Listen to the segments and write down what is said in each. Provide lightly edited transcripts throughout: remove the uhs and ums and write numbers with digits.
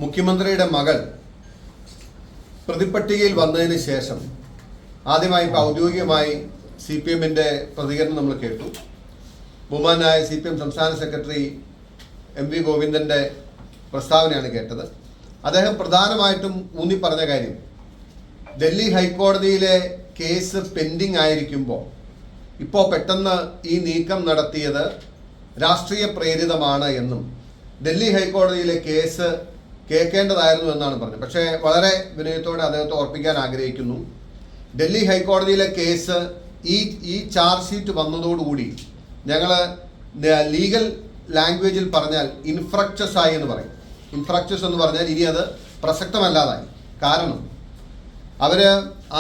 മുഖ്യമന്ത്രിയുടെ മകൾ പ്രതിപട്ടികയിൽ വന്നതിന് ശേഷം ആദ്യമായി ഔദ്യോഗികമായി CPM-ന്റെ പ്രതികരണം നമ്മൾ കേട്ടു. ബഹുമാനായ CPM സംസ്ഥാന സെക്രട്ടറി MV ഗോവിന്ദന്റെ പ്രസ്താവനയാണ് കേട്ടത്. അദ്ദേഹം പ്രധാനമായിട്ടും ഊന്നി പറഞ്ഞ കാര്യം ഡൽഹി ഹൈക്കോടതിയിലെ കേസ് പെൻഡിങ് ആയിരിക്കുമ്പോൾ ഇപ്പോൾ പെട്ടെന്ന് ഈ നീക്കം നടത്തിയത് രാഷ്ട്രീയ പ്രേരിതമാണ് എന്നും ഡൽഹി ഹൈക്കോടതിയിലെ കേസ് കേൾക്കേണ്ടതായിരുന്നു എന്നാണ് പറഞ്ഞത്. പക്ഷേ വളരെ വിനയത്തോടെ അദ്ദേഹത്തെ ഓർപ്പിക്കാൻ ആഗ്രഹിക്കുന്നു, ഡൽഹി ഹൈക്കോടതിയിലെ കേസ് ഈ ചാർജ് ഷീറ്റ് വന്നതോടുകൂടി ഞങ്ങൾ ലീഗൽ ലാംഗ്വേജിൽ പറഞ്ഞാൽ ഇൻഫ്രക്ചസ് ആയി എന്ന് പറയും. ഇൻഫ്രക്ചസ് എന്ന് പറഞ്ഞാൽ ഇനി അത് പ്രസക്തമല്ലാതായി. കാരണം അവർ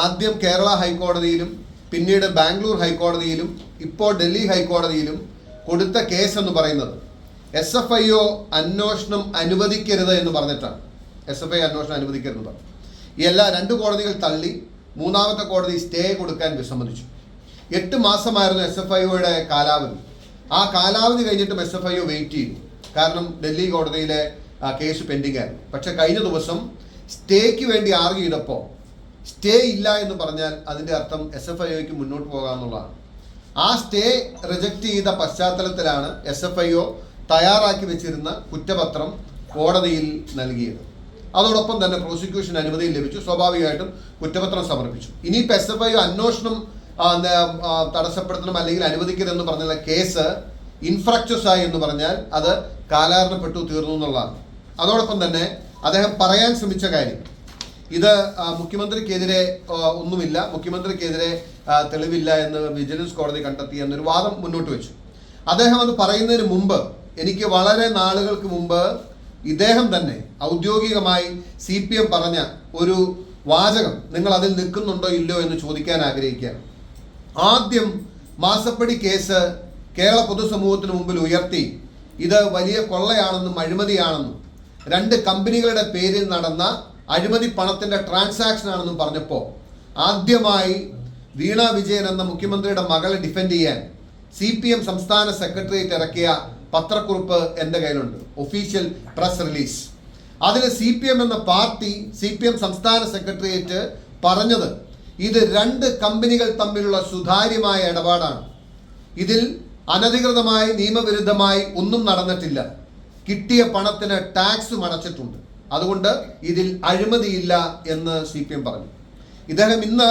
ആദ്യം കേരള ഹൈക്കോടതിയിലും പിന്നീട് ബാംഗ്ലൂർ ഹൈക്കോടതിയിലും ഇപ്പോൾ ഡൽഹി ഹൈക്കോടതിയിലും കൊടുത്ത കേസ് എന്ന് പറയുന്നത് SFIO അന്വേഷണം അനുവദിക്കരുത് എന്ന് പറഞ്ഞിട്ടാണ്. SFIO അന്വേഷണം അനുവദിക്കരുത് പറഞ്ഞു. ഈ രണ്ട് കോടതികൾ തള്ളി മൂന്നാമത്തെ കോടതി സ്റ്റേ കൊടുക്കാൻ വിസമ്മതിച്ചു. 8 മാസമായിരുന്നു SFIOയുടെ കാലാവധി. ആ കാലാവധി കഴിഞ്ഞിട്ടും SFIO വെയിറ്റ് ചെയ്തു. കാരണം ഡൽഹി കോടതിയിലെ കേസ് പെൻഡിങ് ആയിരുന്നു. പക്ഷെ കഴിഞ്ഞ ദിവസം സ്റ്റേക്ക് വേണ്ടി ആർഗ്യൂ ചെയ്തപ്പോൾ സ്റ്റേ ഇല്ല എന്ന് പറഞ്ഞാൽ അതിൻ്റെ അർത്ഥം SFIOയ്ക്ക് മുന്നോട്ട് പോകാമെന്നുള്ളതാണ്. ആ സ്റ്റേ റിജക്റ്റ് ചെയ്ത പശ്ചാത്തലത്തിലാണ് SFIO തയ്യാറാക്കി വെച്ചിരുന്ന കുറ്റപത്രം കോടതിയിൽ നൽകിയത്. അതോടൊപ്പം തന്നെ പ്രോസിക്യൂഷൻ അനുമതിയും ലഭിച്ചു. സ്വാഭാവികമായിട്ടും കുറ്റപത്രം സമർപ്പിച്ചു. ഇനിയിപ്പോൾ SFIO അന്വേഷണം തടസ്സപ്പെടുത്തണം അല്ലെങ്കിൽ അനുവദിക്കരുതെന്ന് പറഞ്ഞുള്ള കേസ് ഇൻഫ്രക്ചസ് ആയി എന്ന് പറഞ്ഞാൽ അത് കാലാരണപ്പെട്ടു തീർന്നു എന്നുള്ളതാണ്. അതോടൊപ്പം തന്നെ അദ്ദേഹം പറയാൻ ശ്രമിച്ച കാര്യം ഇത് മുഖ്യമന്ത്രിക്കെതിരെ ഒന്നുമില്ല, മുഖ്യമന്ത്രിക്കെതിരെ തെളിവില്ല എന്ന് വിജിലൻസ് കോടതി കണ്ടെത്തി എന്നൊരു വാദം മുന്നോട്ട് വെച്ചു. അദ്ദേഹം അത് പറയുന്നതിന് മുമ്പ് എനിക്ക് വളരെ നാളുകൾക്ക് മുമ്പ് ഇദ്ദേഹം തന്നെ ഔദ്യോഗികമായി CPM പറഞ്ഞ ഒരു വാചകം നിങ്ങൾ അതിൽ നിൽക്കുന്നുണ്ടോ ഇല്ലയോ എന്ന് ചോദിക്കാൻ ആഗ്രഹിക്കുകയാണ്. ആദ്യം മാസപ്പടി കേസ് കേരള പൊതുസമൂഹത്തിന് മുമ്പിൽ ഉയർത്തി ഇത് വലിയ കൊള്ളയാണെന്നും അഴിമതിയാണെന്നും 2 കമ്പനികളുടെ പേരിൽ നടന്ന അഴിമതി പണത്തിൻ്റെ ട്രാൻസാക്ഷൻ ആണെന്നും പറഞ്ഞപ്പോൾ ആദ്യമായി വീണ വിജയൻ എന്ന മുഖ്യമന്ത്രിയുടെ മകളെ ഡിഫെൻഡ് ചെയ്യാൻ CPM സംസ്ഥാന സെക്രട്ടേറിയറ്റ് ഇറക്കിയ പത്രക്കുറിപ്പ് എൻ്റെ കയ്യിലുണ്ട്, ഒഫീഷ്യൽ പ്രസ് റിലീസ്. അതിൽ CPM എന്ന പാർട്ടി CPM സംസ്ഥാന സെക്രട്ടേറിയറ്റ് പറഞ്ഞത് ഇത് 2 കമ്പനികൾ തമ്മിലുള്ള സുതാര്യമായ ഇടപാടാണ്, ഇതിൽ അനധികൃതമായി നിയമവിരുദ്ധമായി ഒന്നും നടന്നിട്ടില്ല, കിട്ടിയ പണത്തിന് ടാക്സും അടച്ചിട്ടുണ്ട്, അതുകൊണ്ട് ഇതിൽ അഴിമതിയില്ല എന്ന് CPM പറഞ്ഞു. ഇദ്ദേഹം ഇന്ന്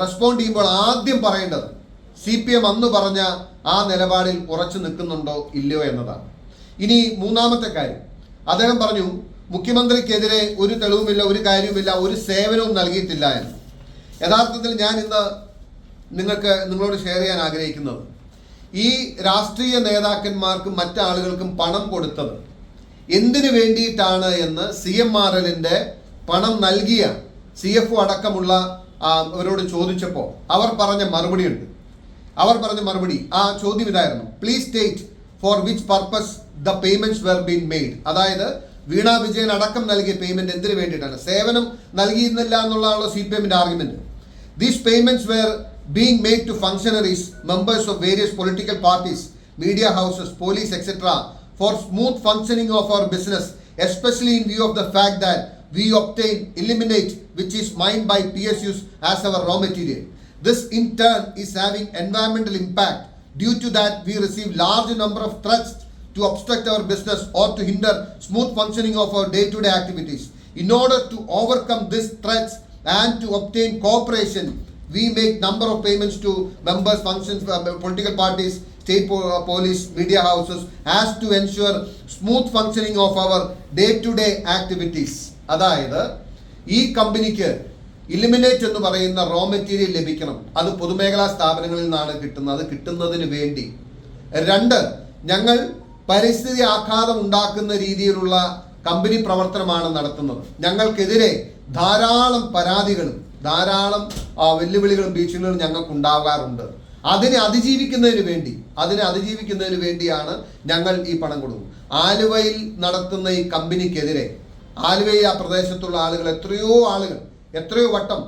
റെസ്പോണ്ട് ചെയ്യുമ്പോൾ ആദ്യം പറയേണ്ടത് CPM അന്ന് പറഞ്ഞ ആ നിലപാടിൽ ഉറച്ചു നിൽക്കുന്നുണ്ടോ ഇല്ലയോ എന്നതാണ്. ഇനി മൂന്നാമത്തെ കാര്യം, അദ്ദേഹം പറഞ്ഞു മുഖ്യമന്ത്രിക്കെതിരെ ഒരു തെളിവുമില്ല, ഒരു കാര്യവുമില്ല, ഒരു സേവനവും നൽകിയിട്ടില്ല എന്ന്. യഥാർത്ഥത്തിൽ ഞാൻ ഇന്ന് നിങ്ങളോട് ഷെയർ ചെയ്യാൻ ആഗ്രഹിക്കുന്നത് ഈ രാഷ്ട്രീയ നേതാക്കന്മാർക്കും മറ്റാളുകൾക്കും പണം കൊടുത്തത് എന്തിനു വേണ്ടിയിട്ടാണ് എന്ന് CMRLന്റെ പണം നൽകിയ CFO അടക്കമുള്ള അവരോട് ചോദിച്ചപ്പോൾ അവർ പറഞ്ഞ മറുപടിയുണ്ട്. ആ ചോദ്യം ഇതായിരുന്നു, please state for which purpose the payments were been made. അതായത് വീണ വിജയൻ അടക്കം നൽകിയ പേയ്മെന്റ് എന്തിനു വേണ്ടിയിട്ടാണ്, സേവനം നൽകിയിരുന്നില്ല എന്നുള്ളതാണല്ലോ CPM-ന്റെ argument. These payments were being made to functionaries, members of various political parties, media houses, police, etc. for smooth functioning of our business, especially in view of the fact that we obtain illuminate which is mined by PSUs as our raw material. This in turn is having environmental impact. Due to that, we receive large number of threats to obstruct our business or to hinder smooth functioning of our day-to-day activities. In order to overcome these threats and to obtain cooperation, we make number of payments to members, functions, political parties, state police, media houses as to ensure smooth functioning of our day-to-day activities. അതായത് ഈ കമ്പനിക്ക് eliminate എന്ന് പറയുന്ന raw material ലഭിക്കണം, അത് പൊതുമേഖലാ സ്ഥാപനങ്ങളിൽ നിന്നാണ് കിട്ടുന്നത്. കിട്ടുന്നതിന് വേണ്ടി 2, ഞങ്ങൾ പരിസ്ഥിതി ആഘാതം ഉണ്ടാക്കുന്ന രീതിയിലുള്ള കമ്പനി പ്രവർത്തനമാണ് നടത്തുന്നത്. ഞങ്ങൾക്കെതിരെ ധാരാളം പരാതികളും ധാരാളം വെല്ലുവിളികളും ഭീഷണികളും ഞങ്ങൾക്ക് ഉണ്ടാകാറുണ്ട്. അതിനെ അതിജീവിക്കുന്നതിന് വേണ്ടിയാണ് ഞങ്ങൾ ഈ പണം കൊടുക്കുന്നത്. ആലുവയിൽ നടത്തുന്ന ഈ കമ്പനിക്കെതിരെ ആലുവയിൽ ആ പ്രദേശത്തുള്ള ആളുകൾ എത്രയോ വട്ടം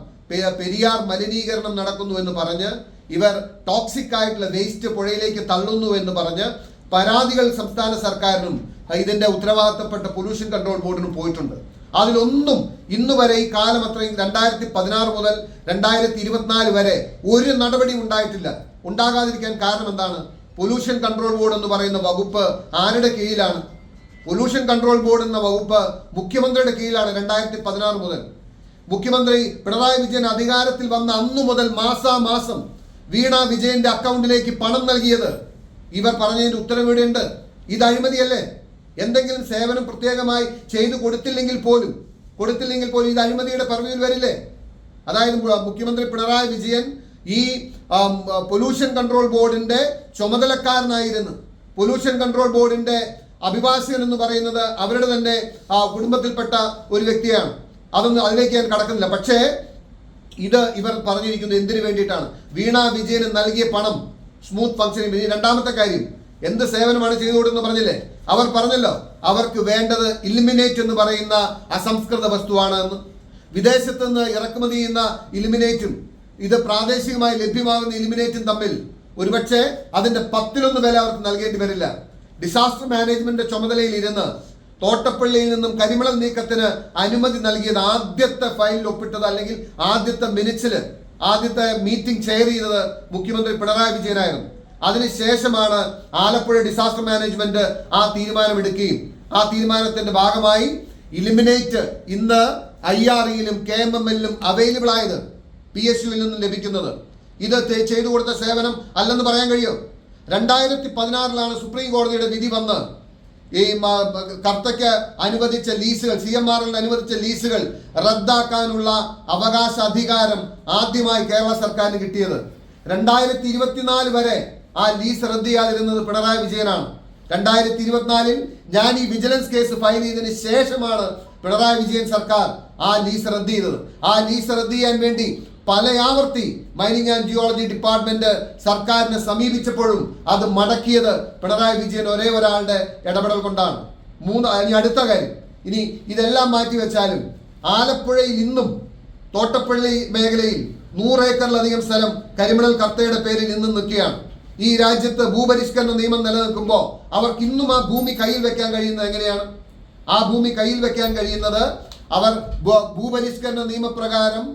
പെരിയാർ മലിനീകരണം നടക്കുന്നു എന്ന് പറഞ്ഞ് ഇവർ ടോക്സിക് ആയിട്ടുള്ള വേസ്റ്റ് പുഴയിലേക്ക് തള്ളുന്നു എന്ന് പറഞ്ഞ് പരാതികൾ സംസ്ഥാന സർക്കാരിനും ഇതിന്റെ ഉത്തരവാദിത്തപ്പെട്ട പൊല്യൂഷൻ കൺട്രോൾ ബോർഡിന് പോയിട്ടുണ്ട്. അതിലൊന്നും ഇന്ന് വരെ ഈ കാലം അത്രയും 2016 മുതൽ 2024 വരെ ഒരു നടപടി ഉണ്ടായിട്ടില്ല. ഉണ്ടാകാതിരിക്കാൻ കാരണം എന്താണ്? പൊല്യൂഷൻ കൺട്രോൾ ബോർഡ് എന്ന് പറയുന്ന വകുപ്പ് ആരുടെ കീഴിലാണ്? പൊല്യൂഷൻ കൺട്രോൾ ബോർഡ് എന്ന വകുപ്പ് മുഖ്യമന്ത്രിയുടെ കീഴിലാണ്. 2016 മുതൽ മുഖ്യമന്ത്രി പിണറായി വിജയൻ അധികാരത്തിൽ വന്ന അന്നു മുതൽ മാസാമാസം വീണ വിജയന്റെ അക്കൗണ്ടിലേക്ക് പണം നൽകിയത് ഇവർ പറഞ്ഞതിന്റെ ഉത്തരവിടെയുണ്ട്. ഇത് അഴിമതിയല്ലേ? എന്തെങ്കിലും സേവനം പ്രത്യേകമായി ചെയ്തു കൊടുത്തില്ലെങ്കിൽ പോലും ഇത് അഴിമതിയുടെ പർവ്വയിൽ വരില്ലേ? അതായത് മുഖ്യമന്ത്രി പിണറായി വിജയൻ ഈ പൊല്യൂഷൻ കൺട്രോൾ ബോർഡിന്റെ ചുമതലക്കാരനായിരുന്നു. പൊല്യൂഷൻ കൺട്രോൾ ബോർഡിന്റെ അഭിഭാഷകൻ എന്ന് പറയുന്നത് അവരുടെ തന്നെ കുടുംബത്തിൽപ്പെട്ട ഒരു വ്യക്തിയാണ്. അതിലേക്ക് ഞാൻ കടക്കുന്നില്ല. പക്ഷേ ഇവർ പറഞ്ഞിരിക്കുന്നത് എന്തിനു വേണ്ടിയിട്ടാണ്? വീണ വിജയന് നൽകിയ പണം സ്മൂത്ത് ഫംഗ്ഷനിങ്. രണ്ടാമത്തെ കാര്യം, എന്ത് സേവനമാണ് ചെയ്തു കൊടുക്കുന്നത് പറഞ്ഞില്ലേ? അവർ പറഞ്ഞല്ലോ അവർക്ക് വേണ്ടത് ഇലിമിനേറ്റ് എന്ന് പറയുന്ന അസംസ്കൃത വസ്തുവാണ് എന്ന്. വിദേശത്ത് നിന്ന് ഇറക്കുമതി ചെയ്യുന്ന ഇലിമിനേറ്റും ഇത് പ്രാദേശികമായി ലഭ്യമാകുന്ന ഇലിമിനേറ്റും തമ്മിൽ ഒരുപക്ഷെ അതിന്റെ 10-1 വില അവർക്ക് നൽകേണ്ടി വരില്ല. ഡിസാസ്റ്റർ മാനേജ്മെന്റ് ചുമതലയിൽ ഇരുന്ന് തോട്ടപ്പള്ളിയിൽ നിന്നും കരിമണൽ നീക്കത്തിന് അനുമതി നൽകിയത് ആദ്യത്തെ ഫയലിൽ ഒപ്പിട്ടത്, അല്ലെങ്കിൽ ആദ്യത്തെ മിനിറ്റ്സിൽ ആദ്യത്തെ മീറ്റിംഗ് ചെയർ ചെയ്തത് മുഖ്യമന്ത്രി പിണറായി വിജയനായിരുന്നു. അതിനുശേഷമാണ് ആലപ്പുഴ ഡിസാസ്റ്റർ മാനേജ്മെന്റ് ആ തീരുമാനമെടുക്കുകയും ആ തീരുമാനത്തിന്റെ ഭാഗമായി ഇലിമിനേറ്റ് ഇന്ന് IREയിലും KMMLലും അവൈലബിൾ ആയത്, PSUവിൽ നിന്നും ലഭിക്കുന്നത്. ഇത് ചെയ്തു കൊടുത്ത സേവനം അല്ലെന്ന് പറയാൻ കഴിയും. 2016 സുപ്രീം കോടതിയുടെ വിധി വന്ന് ഈ കർത്തയ്ക്ക് അനുവദിച്ച ലീസുകൾ, CMRL അനുവദിച്ച ലീസുകൾ റദ്ദാക്കാനുള്ള അവകാശ അധികാരം ആദ്യമായി കേരള സർക്കാരിന് കിട്ടിയത്. 2024 വരെ ആ ലീസ് റദ്ദ് ചെയ്യാതിരുന്നത് പിണറായി വിജയനാണ്. 2024 ഞാൻ ഈ വിജിലൻസ് കേസ് ഫയൽ ചെയ്തതിന് ശേഷമാണ് പിണറായി വിജയൻ സർക്കാർ ആ ലീസ് റദ്ദ് ചെയ്തത്. ആ ലീസ് റദ്ദ് ചെയ്യാൻ വേണ്ടി പല ആവർത്തി മൈനിങ് ആൻഡ് ജിയോളജി ഡിപ്പാർട്ട്മെന്റ് സർക്കാരിനെ സമീപിച്ചപ്പോഴും അത് മടക്കിയത് പിണറായി വിജയൻ ഒരേ ഒരാളുടെ ഇടപെടൽ കൊണ്ടാണ്. ഇനി അടുത്ത കാര്യം, ഇനി ഇതെല്ലാം മാറ്റിവെച്ചാലും ആലപ്പുഴയിൽ ഇന്നും തോട്ടപ്പള്ളി മേഖലയിൽ 100 ഏക്കറിലധികം സ്ഥലം കരിമണൽ കർത്തയുടെ പേരിൽ ഇന്നും നിൽക്കുകയാണ്. ഈ രാജ്യത്ത് ഭൂപരിഷ്കരണ നിയമം നിലനിൽക്കുമ്പോൾ അവർക്ക് ഇന്നും ആ ഭൂമി കയ്യിൽ വെക്കാൻ കഴിയുന്നത് എങ്ങനെയാണ്? ആ ഭൂമി കയ്യിൽ വെക്കാൻ കഴിയുന്നത് അവർ ഭൂപരിഷ്കരണ നിയമപ്രകാരം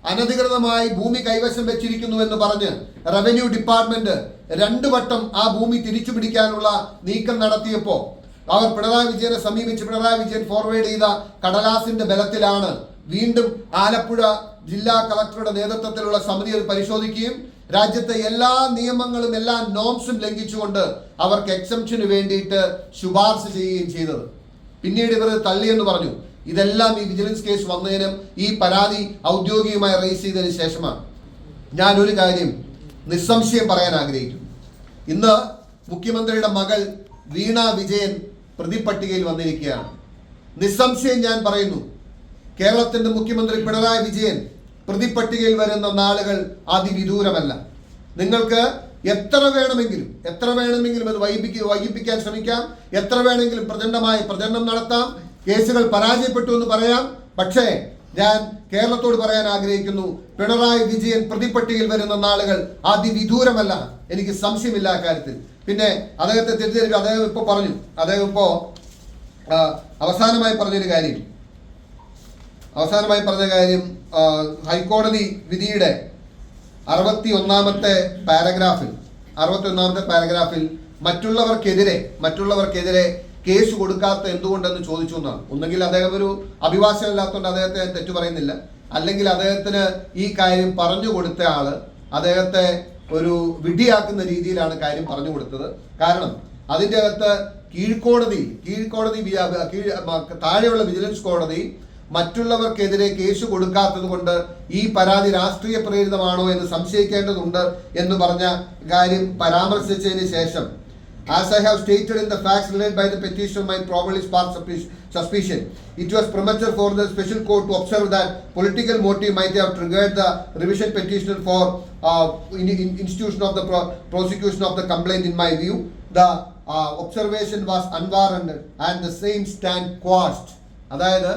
അനധികൃതമായി ഭൂമി കൈവശം വെച്ചിരിക്കുന്നു എന്ന് പറഞ്ഞ് റവന്യൂ ഡിപ്പാർട്ട്മെന്റ് 2 വട്ടം ആ ഭൂമി തിരിച്ചു പിടിക്കാനുള്ള നീക്കം നടത്തിയപ്പോൾ അവർ പിണറായി വിജയനെ സമീപിച്ച് പിണറായി വിജയൻ ഫോർവേഡ് ചെയ്ത കടലാസിന്റെ ബലത്തിലാണ് വീണ്ടും ആലപ്പുഴ ജില്ലാ കളക്ടറുടെ നേതൃത്വത്തിലുള്ള സമിതി അത് പരിശോധിക്കുകയും രാജ്യത്തെ എല്ലാ നിയമങ്ങളും എല്ലാ നോംസും ലംഘിച്ചുകൊണ്ട് അവർക്ക് എക്സംഷന് വേണ്ടിയിട്ട് ശുപാർശ ചെയ്യുകയും ചെയ്തത്. പിന്നീട് ഇവർ തള്ളിയെന്ന് പറഞ്ഞു. ഇതെല്ലാം ഈ വിജിലൻസ് കേസ് വന്നതിനും ഈ പരാതി ഔദ്യോഗികമായി റേസ് ചെയ്തതിനു ശേഷമാണ്. ഞാനൊരു കാര്യം നിസ്സംശയം പറയാൻ ആഗ്രഹിക്കുന്നു. ഇന്ന് മുഖ്യമന്ത്രിയുടെ മകൾ വീണ വിജയൻ പ്രതിപട്ടികയിൽ വന്നിരിക്കുകയാണ്. നിസ്സംശയം ഞാൻ പറയുന്നു, കേരളത്തിന്റെ മുഖ്യമന്ത്രി പിണറായി വിജയൻ പ്രതിപട്ടികയിൽ വരുന്ന നാളുകൾ അതിവിദൂരമല്ല. നിങ്ങൾക്ക് എത്ര വേണമെങ്കിലും അത് വൈകിപ്പിക്കാൻ ശ്രമിക്കാം, എത്ര വേണമെങ്കിലും പ്രചണ്ഡമായ പ്രചരണം നടത്താം, കേസുകൾ പരാജയപ്പെട്ടു എന്ന് പറയാം. പക്ഷേ ഞാൻ കേരളത്തോട് പറയാൻ ആഗ്രഹിക്കുന്നു, പിണറായി വിജയൻ പ്രതിപട്ടികയിൽ വരുന്ന നാളുകൾ അതിവിദൂരമല്ല. എനിക്ക് സംശയമില്ല അക്കാര്യത്തിൽ. പിന്നെ അദ്ദേഹത്തെ തെറ്റിദ്ധരിക്കുക, അദ്ദേഹം ഇപ്പോൾ അവസാനമായി പറഞ്ഞ കാര്യം ഹൈക്കോടതി വിധിയുടെ 61ാമത്തെ പാരഗ്രാഫിൽ മറ്റുള്ളവർക്കെതിരെ കേസ് കൊടുക്കാത്ത എന്തുകൊണ്ടെന്ന് ചോദിച്ചു എന്നാണ്. ഒന്നുകിൽ അദ്ദേഹം ഒരു അഭിഭാഷകനല്ലാത്തതുകൊണ്ട് അദ്ദേഹത്തെ തെറ്റു പറയുന്നില്ല, അല്ലെങ്കിൽ അദ്ദേഹത്തിന് ഈ കാര്യം പറഞ്ഞു കൊടുത്ത ആള് അദ്ദേഹത്തെ ഒരു വിഡ്ഢിയാക്കുന്ന രീതിയിലാണ് കാര്യം പറഞ്ഞു കൊടുത്തത്. കാരണം അതിൻ്റെ അകത്ത് കീഴ്ക്കോടതി താഴെയുള്ള വിജിലൻസ് കോടതി മറ്റുള്ളവർക്കെതിരെ കേസ് കൊടുക്കാത്തത് കൊണ്ട് ഈ പരാതി രാഷ്ട്രീയ പ്രേരിതമാണോ എന്ന് സംശയിക്കേണ്ടതുണ്ട് എന്ന് പറഞ്ഞ കാര്യം പരാമർശിച്ചതിന് ശേഷം, as I have stated in the facts related by the petitioner might probably spark suspicion. It was premature for the special court to observe that political motive might have triggered the revision petition for institution of the prosecution of the complaint. In my view, the observation was unwarranted and the same stand quashed. അതായത്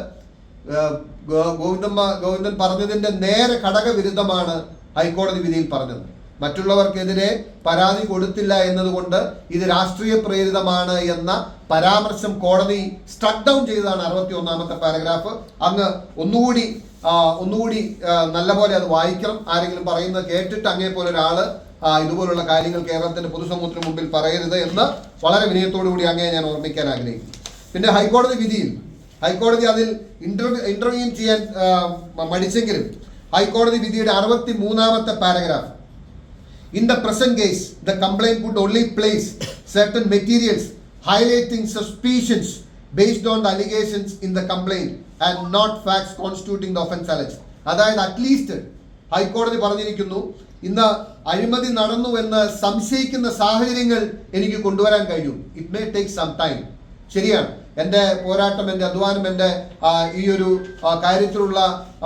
ഗോവിന്ദൻ പറഞ്ഞതിന്റെ നേരെ ഘടകവിരുദ്ധമാണ് ഹൈക്കോടതി വിധിയിൽ പറഞ്ഞത്. മറ്റുള്ളവർക്കെതിരെ പരാതി കൊടുത്തില്ല എന്നതുകൊണ്ട് ഇത് രാഷ്ട്രീയ പ്രേരിതമാണ് എന്ന പരാമർശം കോടതി സ്ട്രക്ക് ഡൗൺ ചെയ്തതാണ് 61ാമത്തെ പാരഗ്രാഫ്. അങ്ങ് ഒന്നുകൂടി നല്ലപോലെ അത് വായിക്കണം. ആരെങ്കിലും പറയുന്നത് കേട്ടിട്ട് അങ്ങേ പോലെ ഒരാള് ഇതുപോലുള്ള കാര്യങ്ങൾ കേരളത്തിന്റെ പൊതുസമൂഹത്തിന് മുമ്പിൽ പറയരുത് എന്ന് വളരെ വിനയത്തോടു കൂടി അങ്ങേ ഞാൻ ഓർമ്മിക്കാൻ ആഗ്രഹിക്കുന്നു. പിന്നെ ഹൈക്കോടതി അതിൽ ഇന്റർവ്യൂ ചെയ്യാൻ മടിച്ചെങ്കിലും ഹൈക്കോടതി വിധിയുടെ 63ാമത്തെ paragraph, in the present case the complaint would only place certain materials highlighting suspicions based on the allegations in the complaint and not facts constituting the offence alleged. അതായത് അറ്റ്ലീസ്റ്റ് ഹൈക്കോടതി പറഞ്ഞിരിക്കുന്നു, ഇന്ന് അഴിമതി നടന്നു എന്ന് സംശയിക്കുന്ന സാഹചര്യങ്ങൾ എനിക്ക് കൊണ്ടുവരാൻ കഴിയും. It may take some time. ശരിയാണ്, എൻ്റെ പോരാട്ടം, എൻ്റെ അധ്വാനം, എൻ്റെ ഈ ഒരു കാര്യത്തിലുള്ള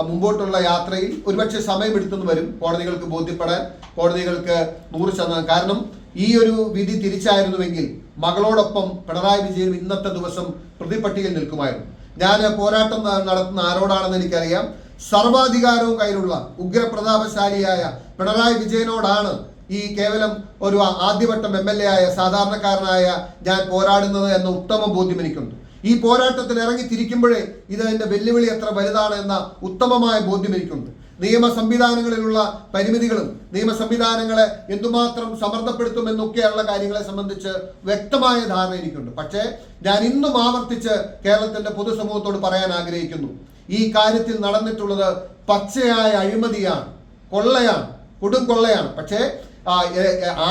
മുമ്പോട്ടുള്ള യാത്രയിൽ ഒരുപക്ഷെ സമയമെടുത്തെന്ന് വരും കോടതികൾക്ക് ബോധ്യപ്പെടാൻ, കോടതികൾക്ക് 100%. കാരണം ഈ ഒരു വിധി തിരിച്ചായിരുന്നുവെങ്കിൽ മകളോടൊപ്പം പിണറായി വിജയൻ ഇന്നത്തെ ദിവസം പ്രതിപട്ടികയിൽ നിൽക്കുമായിരുന്നു. ഞാൻ പോരാട്ടം നടത്തുന്ന ആരോടാണെന്ന് എനിക്കറിയാം. സർവാധികാരവും കയ്യിലുള്ള ഉഗ്രപ്രതാപശാലിയായ പിണറായി വിജയനോടാണ് ഈ കേവലം ഒരു ആദ്യവട്ടം MLA ആയ സാധാരണക്കാരനായ ഞാൻ പോരാടുന്നത് എന്ന ഉത്തമ ബോധ്യം എനിക്കുണ്ട്. ഈ പോരാട്ടത്തിൽ ഇറങ്ങി തിരിക്കുമ്പോഴേ ഇത് എൻ്റെ വെല്ലുവിളി എത്ര വലുതാണ് എന്ന ഉത്തമമായ ബോധ്യം എനിക്കുണ്ട്. നിയമ സംവിധാനങ്ങളിലുള്ള പരിമിതികളും നിയമ സംവിധാനങ്ങളെ എന്തുമാത്രം സമ്മർദ്ദപ്പെടുത്തുമെന്നൊക്കെയുള്ള കാര്യങ്ങളെ സംബന്ധിച്ച് വ്യക്തമായ ധാരണ എനിക്കുണ്ട്. പക്ഷേ ഞാൻ ഇന്നും ആവർത്തിച്ച് കേരളത്തിന്റെ പൊതുസമൂഹത്തോട് പറയാൻ ആഗ്രഹിക്കുന്നു, ഈ കാര്യത്തിൽ നടന്നിട്ടുള്ളത് പച്ചയായ അഴിമതിയാണ്, കൊള്ളയാണ്, കൊടും കൊള്ളയാണ്. പക്ഷേ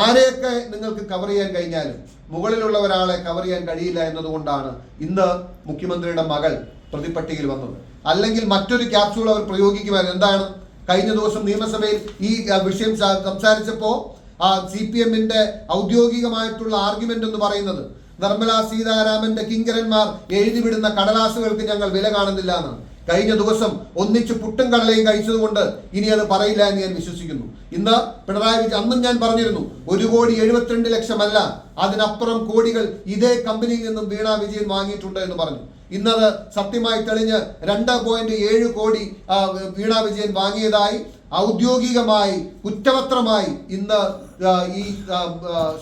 ആരെയൊക്കെ നിങ്ങൾക്ക് കവർ ചെയ്യാൻ കഴിഞ്ഞാലും മുകളിലുള്ള ഒരാളെ കവർ ചെയ്യാൻ കഴിയില്ല എന്നതുകൊണ്ടാണ് ഇന്ന് മുഖ്യമന്ത്രിയുടെ മകൾ പ്രതിപട്ടികയിൽ വന്നത്. അല്ലെങ്കിൽ മറ്റൊരു ക്യാപ്സ്യൂൾ അവർ പ്രയോഗിക്കുമായിരുന്നു. എന്താണ്? കഴിഞ്ഞ ദിവസം നിയമസഭയിൽ ഈ വിഷയം സംസാരിച്ചപ്പോൾ CPM-ന്റെ ഔദ്യോഗികമായിട്ടുള്ള ആർഗ്യുമെന്റ് എന്ന് പറയുന്നത് നിർമ്മല സീതാരാമന്റെ കിങ്കരന്മാർ എഴുതിവിടുന്ന കടലാസുകൾക്ക് ഞങ്ങൾ വില കാണുന്നില്ല എന്നാണ്. കഴിഞ്ഞ ദിവസം ഒന്നിച്ച് പുട്ടും കടലയും കഴിച്ചതുകൊണ്ട് ഇനി അത് പറയില്ല എന്ന് ഞാൻ വിശ്വസിക്കുന്നു. ഇന്ന് പിണറായി വിജയൻ, അന്നും ഞാൻ പറഞ്ഞിരുന്നു, 1,72,00,000 അല്ല, അതിനപ്പുറം കോടികൾ ഇതേ കമ്പനിയിൽ നിന്നും വീണ വിജയൻ വാങ്ങിയിട്ടുണ്ട് എന്ന് പറഞ്ഞു. ഇന്നത് സത്യമായി തെളിഞ്ഞ് 2.7 കോടി വീണ വിജയൻ വാങ്ങിയതായി ഔദ്യോഗികമായി കുറ്റപത്രമായി ഇന്ന് ഈ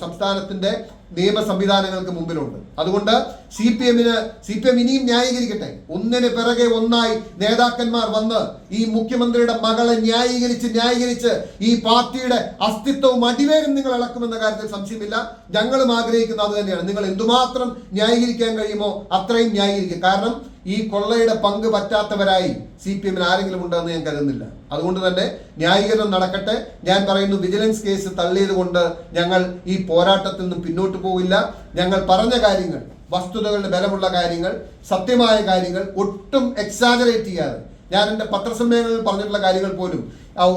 സംസ്ഥാനത്തിന്റെ നിയമ സംവിധാനങ്ങൾക്ക് മുമ്പിലുണ്ട്. അതുകൊണ്ട് CPM ഇനിയും ന്യായീകരിക്കട്ടെ. ഒന്നിന് പിറകെ ഒന്നായി നേതാക്കന്മാർ വന്ന് ഈ മുഖ്യമന്ത്രിയുടെ മകളെ ന്യായീകരിച്ച് ഈ പാർട്ടിയുടെ അസ്തിത്വവും അടിവേരും നിങ്ങൾ ഇളക്കുമെന്ന കാര്യത്തിൽ സംശയമില്ല. ഞങ്ങളും ആഗ്രഹിക്കുന്നത് അത് തന്നെയാണ്. നിങ്ങൾ എന്തുമാത്രം ന്യായീകരിക്കാൻ കഴിയുമോ അത്രയും ന്യായീകരിക്കുക. കാരണം ഈ കൊള്ളയുടെ പങ്ക് പറ്റാത്തവരായി CPM-ന് ആരെങ്കിലും ഉണ്ടെന്ന് ഞാൻ കരുതുന്നില്ല. അതുകൊണ്ട് തന്നെ ന്യായീകരണം നടക്കട്ടെ. ഞാൻ പറയുന്നു, വിജിലൻസ് കേസ് തള്ളിയത് കൊണ്ട് ഞങ്ങൾ ഈ പോരാട്ടത്തിൽ നിന്നും പിന്നോട്ട് പോവില്ല. ഞങ്ങൾ പറഞ്ഞ കാര്യങ്ങൾ, വസ്തുതകളുടെ ബലമുള്ള കാര്യങ്ങൾ, സത്യമായ കാര്യങ്ങൾ, ഒട്ടും എക്സാജറേറ്റ് ചെയ്യാതെ, ഞാൻ എൻ്റെ പത്രസമ്മേളനങ്ങളിൽ പറഞ്ഞിട്ടുള്ള കാര്യങ്ങൾ പോലും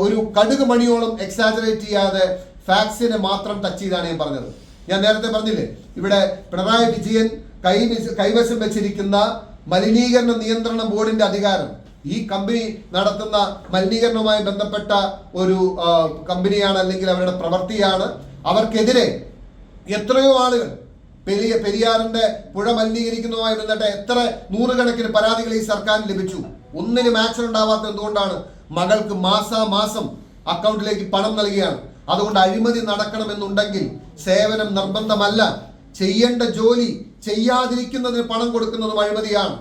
ഒരു കടുക് മണിയോളം എക്സാജറേറ്റ് ചെയ്യാതെ ഫാക്സിനെ മാത്രം ടച്ച് ചെയ്താണ് ഞാൻ പറഞ്ഞത്. ഞാൻ നേരത്തെ പറഞ്ഞില്ലേ, ഇവിടെ പിണറായി വിജയൻ കൈവശം വെച്ചിരിക്കുന്ന മലിനീകരണ നിയന്ത്രണ ബോർഡിന്റെ അധികാരം, ഈ കമ്പനി നടത്തുന്ന മലിനീകരണവുമായി ബന്ധപ്പെട്ട ഒരു കമ്പനിയാണ്, അല്ലെങ്കിൽ അവരുടെ പ്രവൃത്തിയാണ്. അവർക്കെതിരെ എത്രയോ ആളുകൾ പെരിയാറിന്റെ പുഴ മലിനീകരിക്കുന്നതുമായി ബന്ധപ്പെട്ട എത്ര നൂറുകണക്കിന് പരാതികൾ ഈ സർക്കാരിന് ലഭിച്ചു. ഒന്നിനും ആക്ഷൻ ഉണ്ടാവാത്ത എന്തുകൊണ്ടാണ്? മകൾക്ക് മാസാമാസം അക്കൗണ്ടിലേക്ക് പണം നൽകിയാണ്. അതുകൊണ്ട് അഴിമതി നടക്കണമെന്നുണ്ടെങ്കിൽ സേവനം നിർബന്ധമല്ല, ചെയ്യേണ്ട ജോലി ചെയ്യാതിരിക്കുന്നതിന് പണം കൊടുക്കുന്നതും അഴിമതിയാണ്.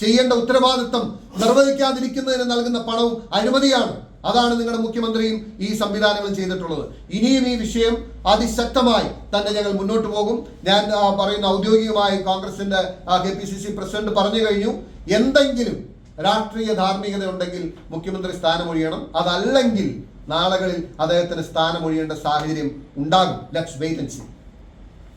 ചെയ്യേണ്ട ഉത്തരവാദിത്വം നിർവഹിക്കാതിരിക്കുന്നതിന് നൽകുന്ന പണവും അഴിമതിയാണ്. അതാണ് നിങ്ങളുടെ മുഖ്യമന്ത്രിയും ഈ സംവിധാനങ്ങളും ചെയ്തിട്ടുള്ളത്. ഇനിയും ഈ വിഷയം അതിശക്തമായി തന്നെ ഞങ്ങൾ മുന്നോട്ട് പോകും. ഞാൻ പറയുന്ന ഔദ്യോഗികമായി കോൺഗ്രസിന്റെ KPCC പ്രസിഡന്റ് പറഞ്ഞു കഴിഞ്ഞു, എന്തെങ്കിലും രാഷ്ട്രീയ ധാർമ്മികത ഉണ്ടെങ്കിൽ മുഖ്യമന്ത്രി സ്ഥാനമൊഴിയണം. അതല്ലെങ്കിൽ നാളുകളിൽ അദ്ദേഹത്തിന് സ്ഥാനമൊഴിയേണ്ട സാഹചര്യം ഉണ്ടാകും. Let's wait and see.